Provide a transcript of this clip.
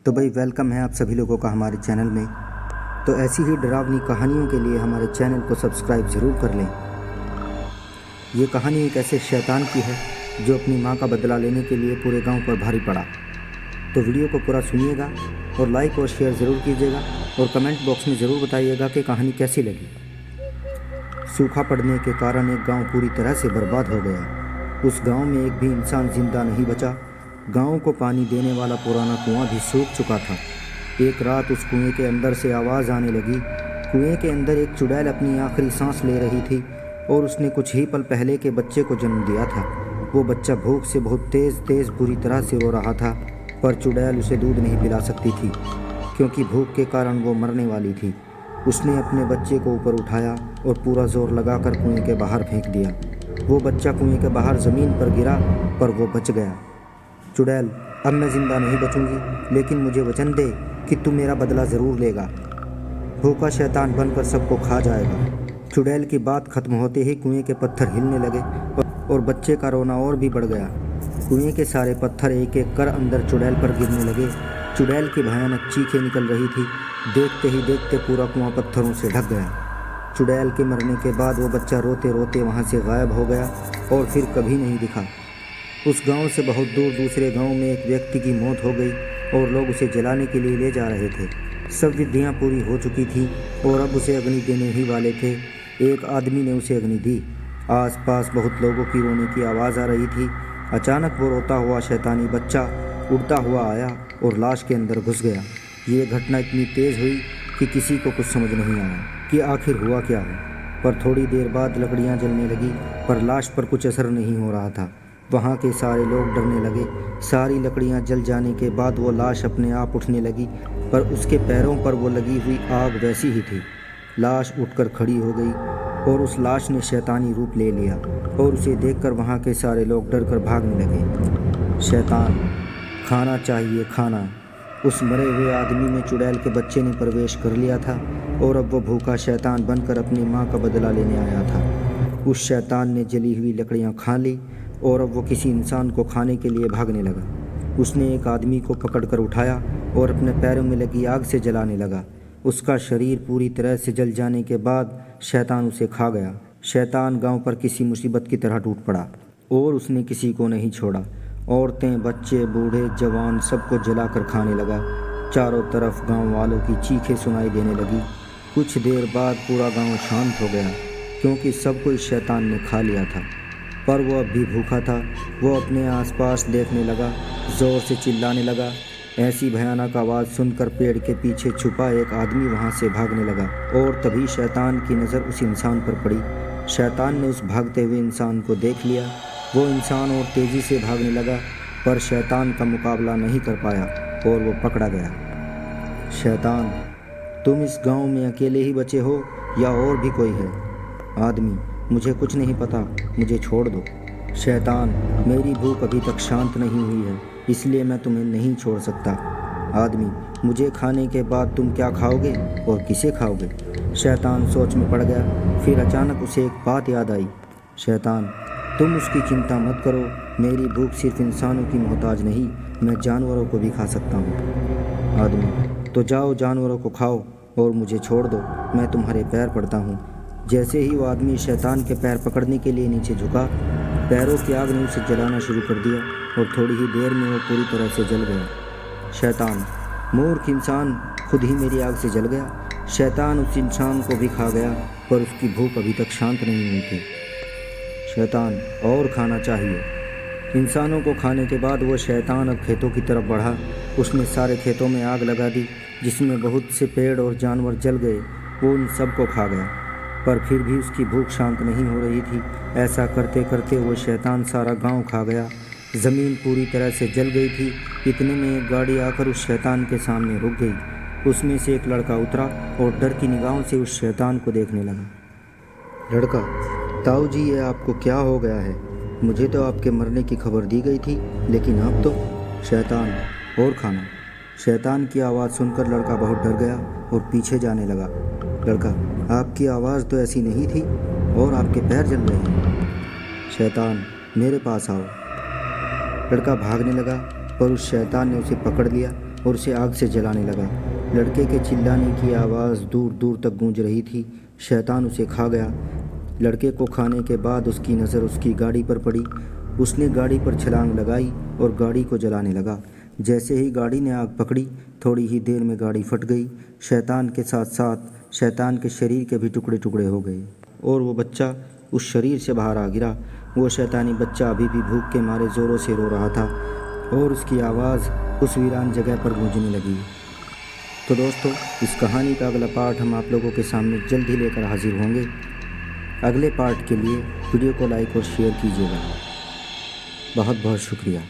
तो भाई वेलकम है आप सभी लोगों का हमारे चैनल में। तो ऐसी ही डरावनी कहानियों के लिए हमारे चैनल को सब्सक्राइब ज़रूर कर लें। ये कहानी एक ऐसे शैतान की है जो अपनी माँ का बदला लेने के लिए पूरे गांव पर भारी पड़ा। तो वीडियो को पूरा सुनिएगा और लाइक और शेयर ज़रूर कीजिएगा और कमेंट बॉक्स में ज़रूर बताइएगा कि कहानी कैसी लगी। सूखा पड़ने के कारण एक गांव पूरी तरह से बर्बाद हो गया। उस गांव में एक भी इंसान जिंदा नहीं बचा। गांव को पानी देने वाला पुराना कुआं भी सूख चुका था। एक रात उस कुएं के अंदर से आवाज़ आने लगी। कुएं के अंदर एक चुड़ैल अपनी आखिरी सांस ले रही थी और उसने कुछ ही पल पहले के बच्चे को जन्म दिया था। वो बच्चा भूख से बहुत तेज़ बुरी तरह से रो रहा था, पर चुड़ैल उसे दूध नहीं पिला सकती थी क्योंकि भूख के कारण वो मरने वाली थी। उसने अपने बच्चे को ऊपर उठाया और पूरा जोर लगाकर कुएं के बाहर फेंक दिया। वो बच्चा कुएं के बाहर ज़मीन पर गिरा, पर वो बच गया। चुड़ैल, अब मैं ज़िंदा नहीं बचूंगी, लेकिन मुझे वचन दे कि तू मेरा बदला ज़रूर लेगा। भूखा शैतान बनकर सबको खा जाएगा। चुड़ैल की बात खत्म होते ही कुएं के पत्थर हिलने लगे और बच्चे का रोना और भी बढ़ गया। कुएं के सारे पत्थर एक एक कर अंदर चुड़ैल पर गिरने लगे। चुड़ैल की भयानक चीखें निकल रही थी। देखते ही देखते पूरा कुआं पत्थरों से ढक गया। चुड़ैल के मरने के बाद वो बच्चा रोते रोते वहाँ से गायब हो गया और फिर कभी नहीं दिखा। उस गांव से बहुत दूर दूसरे गांव में एक व्यक्ति की मौत हो गई और लोग उसे जलाने के लिए ले जा रहे थे। सब विधियां पूरी हो चुकी थी और अब उसे अग्नि देने ही वाले थे। एक आदमी ने उसे अग्नि दी। आसपास बहुत लोगों की रोने की आवाज़ आ रही थी। अचानक वो रोता हुआ शैतानी बच्चा उड़ता हुआ आया और लाश के अंदर घुस गया। ये घटना इतनी तेज़ हुई कि किसी को कुछ समझ नहीं आया कि आखिर हुआ क्या है। पर थोड़ी देर बाद लकड़ियाँ जलने लगी, पर लाश पर कुछ असर नहीं हो रहा था। वहाँ के सारे लोग डरने लगे। सारी लकड़ियाँ जल जाने के बाद वो लाश अपने आप उठने लगी, पर उसके पैरों पर वो लगी हुई आग वैसी ही थी। लाश उठकर खड़ी हो गई और उस लाश ने शैतानी रूप ले लिया और उसे देखकर वहाँ के सारे लोग डरकर भागने लगे। शैतान, खाना चाहिए खाना। उस मरे हुए आदमी में चुड़ैल के बच्चे ने प्रवेश कर लिया था और अब वो भूखा शैतान बनकर अपनी माँ का बदला लेने आया था। उस शैतान ने जली हुई लकड़ियाँ खा ली और अब वो किसी इंसान को खाने के लिए भागने लगा। उसने एक आदमी को पकड़कर उठाया और अपने पैरों में लगी आग से जलाने लगा। उसका शरीर पूरी तरह से जल जाने के बाद शैतान उसे खा गया। शैतान गांव पर किसी मुसीबत की तरह टूट पड़ा और उसने किसी को नहीं छोड़ा। औरतें, बच्चे, बूढ़े, जवान सबको जलाकर खाने लगा। चारों तरफ गांव वालों की चीखें सुनाई देने लगी। कुछ देर बाद पूरा गांव शांत हो गया क्योंकि सबको इस शैतान ने खा लिया था। पर वो अब भी भूखा था। वो अपने आसपास देखने लगा, ज़ोर से चिल्लाने लगा। ऐसी भयानक आवाज़ सुनकर पेड़ के पीछे छुपा एक आदमी वहाँ से भागने लगा और तभी शैतान की नज़र उस इंसान पर पड़ी। शैतान ने उस भागते हुए इंसान को देख लिया। वो इंसान और तेज़ी से भागने लगा, पर शैतान का मुकाबला नहीं कर पाया और वो पकड़ा गया। शैतान, तुम इस गांव में अकेले ही बचे हो या और भी कोई है? आदमी, मुझे कुछ नहीं पता, मुझे छोड़ दो। शैतान, मेरी भूख अभी तक शांत नहीं हुई है, इसलिए मैं तुम्हें नहीं छोड़ सकता। आदमी, मुझे खाने के बाद तुम क्या खाओगे और किसे खाओगे? शैतान सोच में पड़ गया। फिर अचानक उसे एक बात याद आई। शैतान, तुम उसकी चिंता मत करो, मेरी भूख सिर्फ इंसानों की मोहताज नहीं, मैं जानवरों को भी खा सकता हूँ। आदमी, तो जाओ जानवरों को खाओ और मुझे छोड़ दो, मैं तुम्हारे पैर पड़ता हूँ। जैसे ही वो आदमी शैतान के पैर पकड़ने के लिए नीचे झुका, पैरों की आग ने उसे जलाना शुरू कर दिया और थोड़ी ही देर में वो पूरी तरह से जल गया। शैतान, मूर्ख इंसान, खुद ही मेरी आग से जल गया। शैतान उस इंसान को भी खा गया, पर उसकी भूख अभी तक शांत नहीं हुई थी। शैतान, और खाना चाहिए। इंसानों को खाने के बाद वो शैतान अब खेतों की तरफ बढ़ा। उसने सारे खेतों में आग लगा दी, जिसमें बहुत से पेड़ और जानवर जल गए। वो उन सबको खा गया, पर फिर भी उसकी भूख शांत नहीं हो रही थी। ऐसा करते करते वो शैतान सारा गांव खा गया। ज़मीन पूरी तरह से जल गई थी। इतने में एक गाड़ी आकर उस शैतान के सामने रुक गई। उसमें से एक लड़का उतरा और डर की निगाहों से उस शैतान को देखने लगा। लड़का, ताऊ जी, ये आपको क्या हो गया है? मुझे तो आपके मरने की खबर दी गई थी, लेकिन अब तो। शैतान, और खाना। शैतान की आवाज़ सुनकर लड़का बहुत डर गया और पीछे जाने लगा। लड़का, आपकी आवाज़ तो ऐसी नहीं थी और आपके पैर जल रहे हैं। शैतान, मेरे पास आओ। लड़का भागने लगा, पर उस शैतान ने उसे पकड़ लिया और उसे आग से जलाने लगा। लड़के के चिल्लाने की आवाज़ दूर दूर तक गूंज रही थी। शैतान उसे खा गया। लड़के को खाने के बाद उसकी नज़र उसकी गाड़ी पर पड़ी। उसने गाड़ी पर छलांग लगाई और गाड़ी को जलाने लगा। जैसे ही गाड़ी ने आग पकड़ी, थोड़ी ही देर में गाड़ी फट गई। शैतान के साथ साथ शैतान के शरीर के भी टुकड़े टुकड़े हो गए और वो बच्चा उस शरीर से बाहर आ गिरा। वो शैतानी बच्चा अभी भी भूख के मारे ज़ोरों से रो रहा था और उसकी आवाज़ उस वीरान जगह पर गूंजने लगी। तो दोस्तों, इस कहानी का अगला पार्ट हम आप लोगों के सामने जल्द ही लेकर हाजिर होंगे। अगले पार्ट के लिए वीडियो को लाइक और शेयर कीजिएगा। बहुत बहुत शुक्रिया।